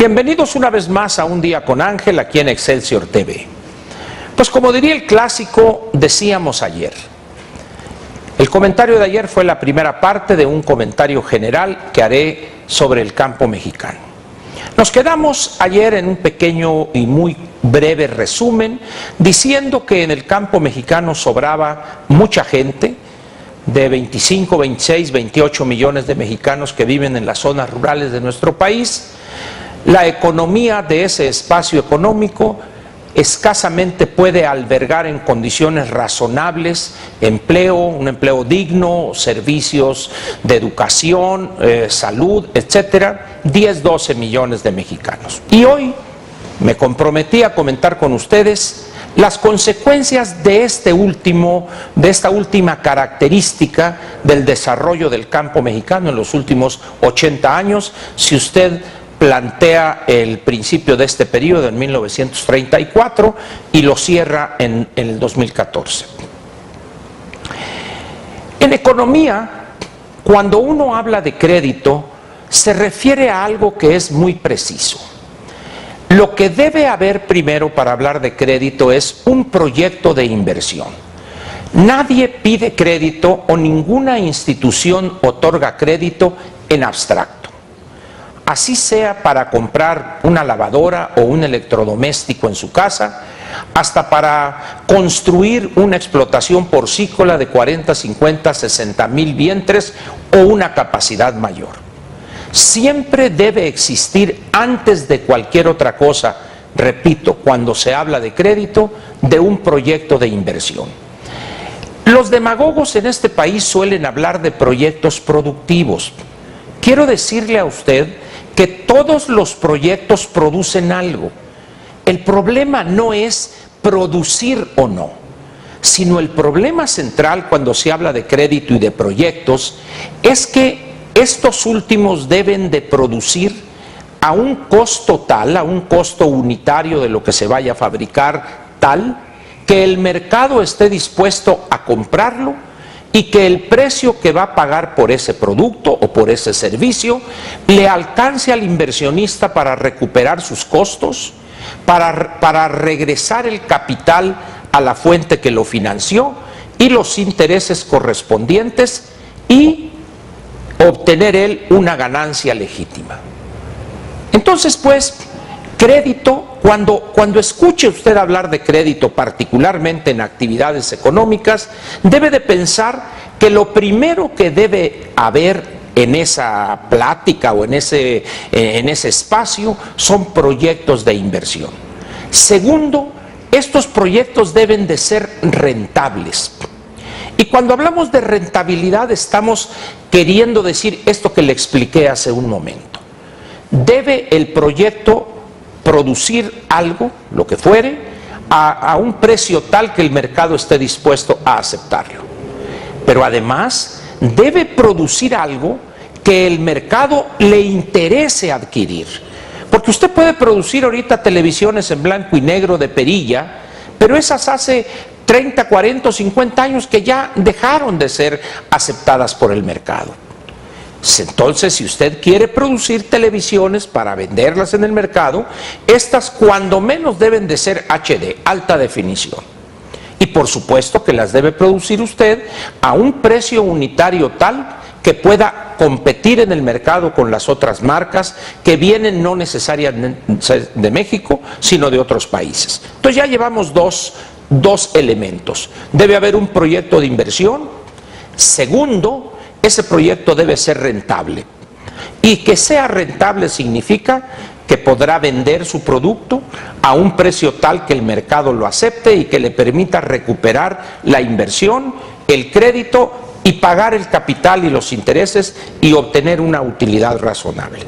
Bienvenidos una vez más a Un Día con Ángel aquí en Excelsior TV. Pues como diría el clásico, decíamos ayer. El comentario de ayer fue la primera parte de un comentario general que haré sobre el campo mexicano. Nos quedamos ayer en un pequeño y muy breve resumen diciendo que en el campo mexicano sobraba mucha gente, de 25, 26, 28 millones de mexicanos que viven en las zonas rurales de nuestro país. La economía de ese espacio económico escasamente puede albergar en condiciones razonables empleo, un empleo digno, servicios de educación, salud, etcétera, 10, 12 millones de mexicanos. Y hoy me comprometí a comentar con ustedes las consecuencias de esta última característica del desarrollo del campo mexicano en los últimos 80 años, si usted plantea el principio de este periodo en 1934 y lo cierra en el 2014. En economía, cuando uno habla de crédito, se refiere a algo que es muy preciso. Lo que debe haber primero para hablar de crédito es un proyecto de inversión. Nadie pide crédito o ninguna institución otorga crédito en abstracto. Así sea para comprar una lavadora o un electrodoméstico en su casa, hasta para construir una explotación porcícola de 40, 50, 60 mil vientres o una capacidad mayor. Siempre debe existir, antes de cualquier otra cosa, repito, cuando se habla de crédito, de un proyecto de inversión. Los demagogos en este país suelen hablar de proyectos productivos. Quiero decirle a usted que todos los proyectos producen algo. El problema no es producir o no, sino el problema central cuando se habla de crédito y de proyectos es que estos últimos deben de producir a un costo tal, a un costo unitario de lo que se vaya a fabricar tal, que el mercado esté dispuesto a comprarlo y que el precio que va a pagar por ese producto o por ese servicio le alcance al inversionista para recuperar sus costos, para regresar el capital a la fuente que lo financió y los intereses correspondientes y obtener él una ganancia legítima. Entonces, pues, crédito, cuando escuche usted hablar de crédito, particularmente en actividades económicas, debe de pensar que lo primero que debe haber en esa plática o en ese espacio son proyectos de inversión. Segundo, estos proyectos deben de ser rentables. Y cuando hablamos de rentabilidad estamos queriendo decir esto que le expliqué hace un momento. Debe el proyecto producir algo, lo que fuere, a un precio tal que el mercado esté dispuesto a aceptarlo. Pero además debe producir algo que el mercado le interese adquirir. Porque usted puede producir ahorita televisiones en blanco y negro de perilla, pero esas hace 30, 40 o 50 años que ya dejaron de ser aceptadas por el mercado. Entonces, si usted quiere producir televisiones para venderlas en el mercado, estas cuando menos deben de ser HD, alta definición. Y por supuesto que las debe producir usted a un precio unitario tal que pueda competir en el mercado con las otras marcas que vienen no necesariamente de México, sino de otros países. Entonces ya llevamos dos elementos. Debe haber un proyecto de inversión. Segundo, ese proyecto debe ser rentable. Y que sea rentable significa que podrá vender su producto a un precio tal que el mercado lo acepte y que le permita recuperar la inversión, el crédito y pagar el capital y los intereses y obtener una utilidad razonable.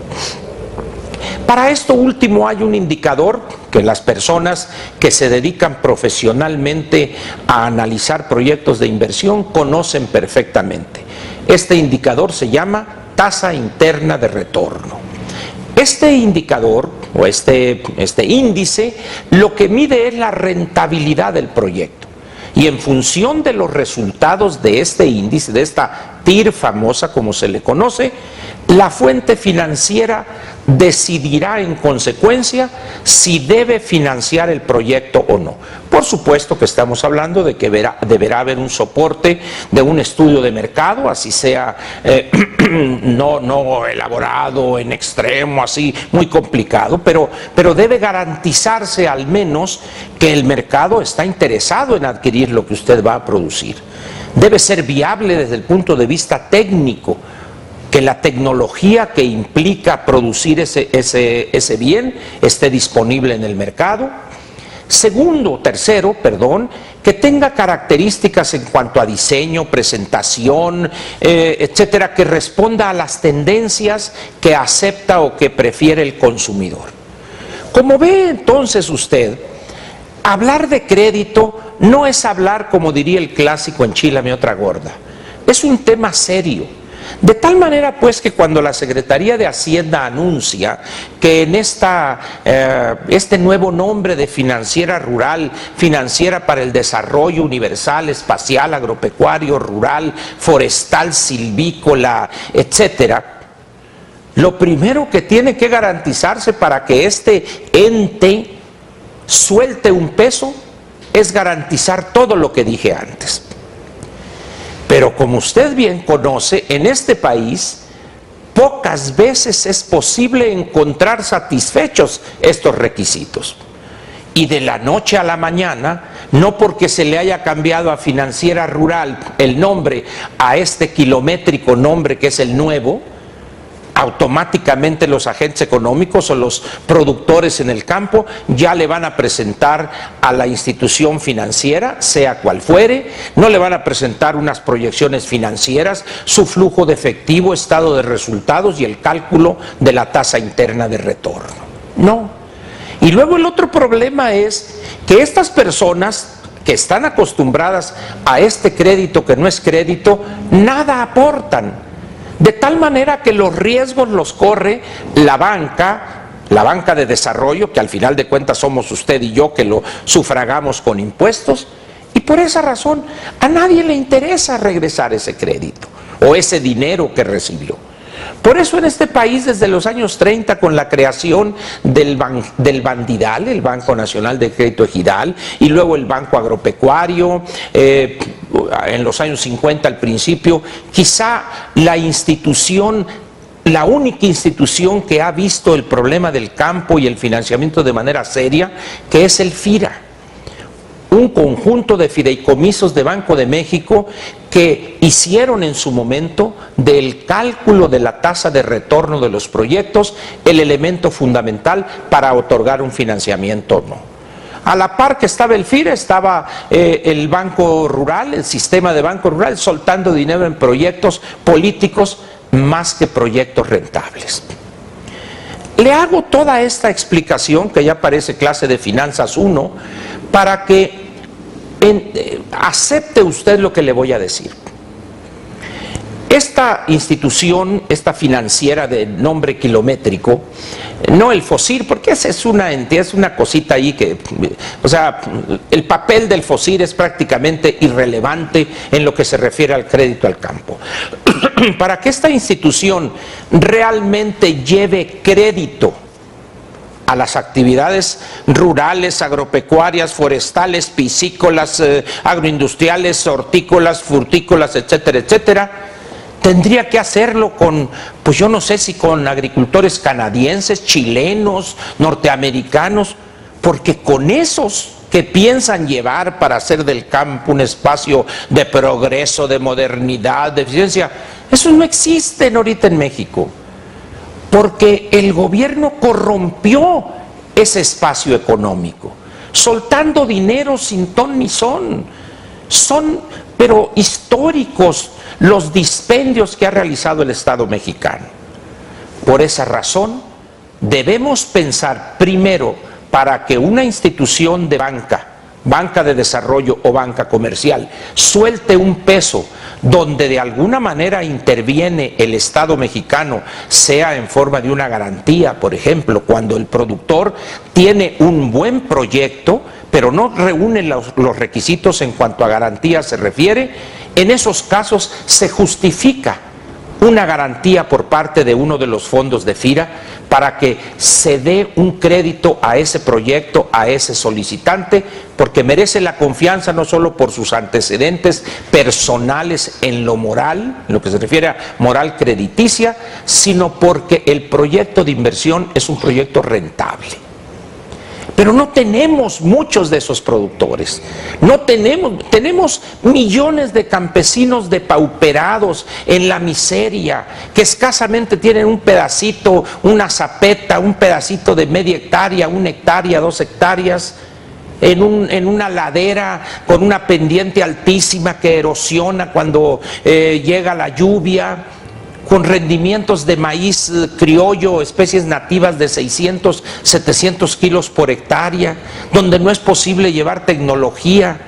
Para esto último hay un indicador que las personas que se dedican profesionalmente a analizar proyectos de inversión conocen perfectamente. Este indicador se llama tasa interna de retorno. Este indicador o este índice lo que mide es la rentabilidad del proyecto. Y en función de los resultados de este índice, de esta TIR famosa como se le conoce, la fuente financiera decidirá en consecuencia si debe financiar el proyecto o no. Por supuesto que estamos hablando de que deberá haber un soporte de un estudio de mercado, así sea no elaborado en extremo, así muy complicado, pero debe garantizarse al menos que el mercado está interesado en adquirir lo que usted va a producir. Debe ser viable desde el punto de vista técnico, que la tecnología que implica producir ese bien esté disponible en el mercado. Tercero, que tenga características en cuanto a diseño, presentación, etcétera, que responda a las tendencias que acepta o que prefiere el consumidor. Como ve entonces usted, hablar de crédito no es hablar, como diría el clásico, enchílame otra gorda. Es un tema serio. De tal manera pues que cuando la Secretaría de Hacienda anuncia que en este nuevo nombre de financiera rural, financiera para el desarrollo universal, espacial, agropecuario, rural, forestal, silvícola, etcétera, lo primero que tiene que garantizarse para que este ente suelte un peso es garantizar todo lo que dije antes. Pero como usted bien conoce, en este país pocas veces es posible encontrar satisfechos estos requisitos. Y de la noche a la mañana, no porque se le haya cambiado a Financiera Rural el nombre a este kilométrico nombre que es el nuevo, automáticamente los agentes económicos o los productores en el campo ya le van a presentar a la institución financiera, sea cual fuere, no le van a presentar unas proyecciones financieras, su flujo de efectivo, estado de resultados y el cálculo de la tasa interna de retorno. No. Y luego el otro problema es que estas personas que están acostumbradas a este crédito que no es crédito, nada aportan. De tal manera que los riesgos los corre la banca de desarrollo, que al final de cuentas somos usted y yo que lo sufragamos con impuestos, y por esa razón a nadie le interesa regresar ese crédito o ese dinero que recibió. Por eso en este país desde los años 30, con la creación del Bandidal, el Banco Nacional de Crédito Ejidal, y luego el Banco Agropecuario, en los años 50 al principio, quizá la única institución que ha visto el problema del campo y el financiamiento de manera seria, que es el FIRA, un conjunto de fideicomisos de Banco de México que hicieron en su momento del cálculo de la tasa de retorno de los proyectos el elemento fundamental para otorgar un financiamiento o no. A la par que estaba el FIRA, estaba el Banco Rural, el sistema de Banco Rural, soltando dinero en proyectos políticos más que proyectos rentables. Le hago toda esta explicación, que ya parece clase de Finanzas 1, para que acepte usted lo que le voy a decir. Esta institución, esta financiera de nombre kilométrico, no el FOSIR, porque esa es una entidad, es una cosita ahí que, o sea, el papel del FOSIR es prácticamente irrelevante en lo que se refiere al crédito al campo. Para que esta institución realmente lleve crédito a las actividades rurales, agropecuarias, forestales, piscícolas, agroindustriales, hortícolas, frutícolas, etcétera, etcétera, tendría que hacerlo con, pues yo no sé si con agricultores canadienses, chilenos, norteamericanos, porque con esos que piensan llevar para hacer del campo un espacio de progreso, de modernidad, de eficiencia, esos no existen ahorita en México, porque el gobierno corrompió ese espacio económico, soltando dinero sin ton ni son. Son, pero históricos, los dispendios que ha realizado el Estado mexicano. Por esa razón, debemos pensar primero, para que una institución de banca de desarrollo o banca comercial, suelte un peso donde de alguna manera interviene el Estado mexicano, sea en forma de una garantía, por ejemplo, cuando el productor tiene un buen proyecto, pero no reúne los requisitos en cuanto a garantía se refiere, en esos casos se justifica una garantía por parte de uno de los fondos de FIRA para que se dé un crédito a ese proyecto, a ese solicitante, porque merece la confianza no solo por sus antecedentes personales en lo moral, en lo que se refiere a moral crediticia, sino porque el proyecto de inversión es un proyecto rentable. Pero no tenemos muchos de esos productores, tenemos millones de campesinos depauperados en la miseria, que escasamente tienen un pedacito, una zapeta, un pedacito de media hectárea, 1 hectárea, 2 hectáreas, en una ladera con una pendiente altísima que erosiona cuando llega la lluvia, con rendimientos de maíz criollo, especies nativas de 600, 700 kilos por hectárea, donde no es posible llevar tecnología.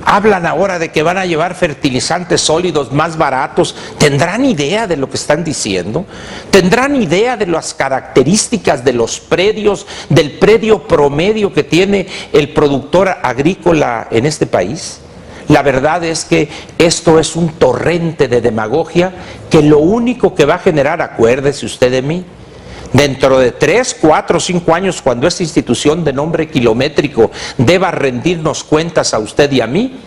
Hablan ahora de que van a llevar fertilizantes sólidos más baratos. ¿Tendrán idea de lo que están diciendo? ¿Tendrán idea de las características de los predios, del predio promedio que tiene el productor agrícola en este país? La verdad es que esto es un torrente de demagogia que lo único que va a generar, acuérdese usted de mí, dentro de 3, 4, 5 años, cuando esta institución de nombre kilométrico deba rendirnos cuentas a usted y a mí,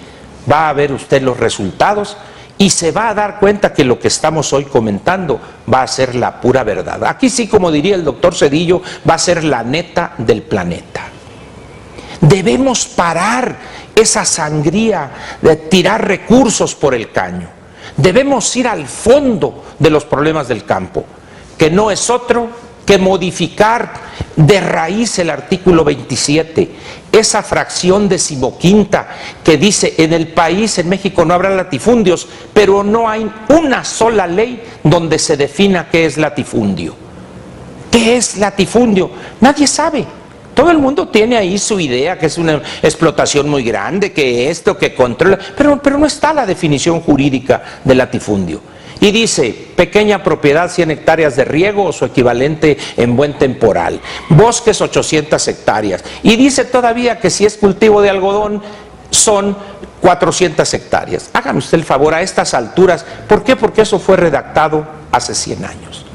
va a ver usted los resultados y se va a dar cuenta que lo que estamos hoy comentando va a ser la pura verdad. Aquí sí, como diría el doctor Cedillo, va a ser la neta del planeta. Debemos parar esa sangría de tirar recursos por el caño. Debemos ir al fondo de los problemas del campo, que no es otro que modificar de raíz el artículo 27, esa fracción 15ª que dice: en el país, en México, no habrá latifundios, pero no hay una sola ley donde se defina qué es latifundio. ¿Qué es latifundio? Nadie sabe. Todo el mundo tiene ahí su idea, que es una explotación muy grande, que esto, que controla, pero no está la definición jurídica de latifundio. Y dice: pequeña propiedad, 100 hectáreas de riego o su equivalente en buen temporal, bosques 800 hectáreas. Y dice todavía que si es cultivo de algodón son 400 hectáreas. Hágame usted el favor, a estas alturas, ¿por qué? Porque eso fue redactado hace 100 años.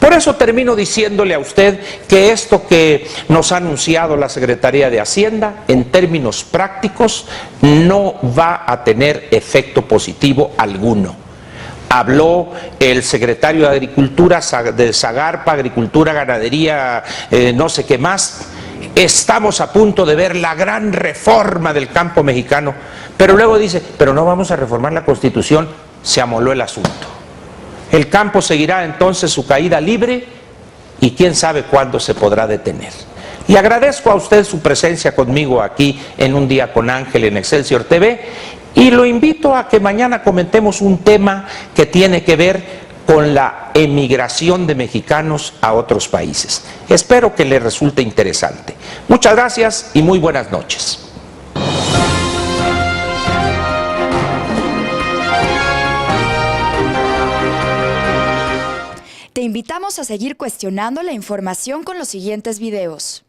Por eso termino diciéndole a usted que esto que nos ha anunciado la Secretaría de Hacienda, en términos prácticos, no va a tener efecto positivo alguno. Habló el secretario de Agricultura, de Zagarpa, Agricultura, Ganadería, no sé qué más. Estamos a punto de ver la gran reforma del campo mexicano, pero luego dice: pero no vamos a reformar la Constitución. Se amoló el asunto. El campo seguirá entonces su caída libre y quién sabe cuándo se podrá detener. Le agradezco a usted su presencia conmigo aquí en Un Día con Ángel en Excelsior TV y lo invito a que mañana comentemos un tema que tiene que ver con la emigración de mexicanos a otros países. Espero que le resulte interesante. Muchas gracias y muy buenas noches. Te invitamos a seguir cuestionando la información con los siguientes videos.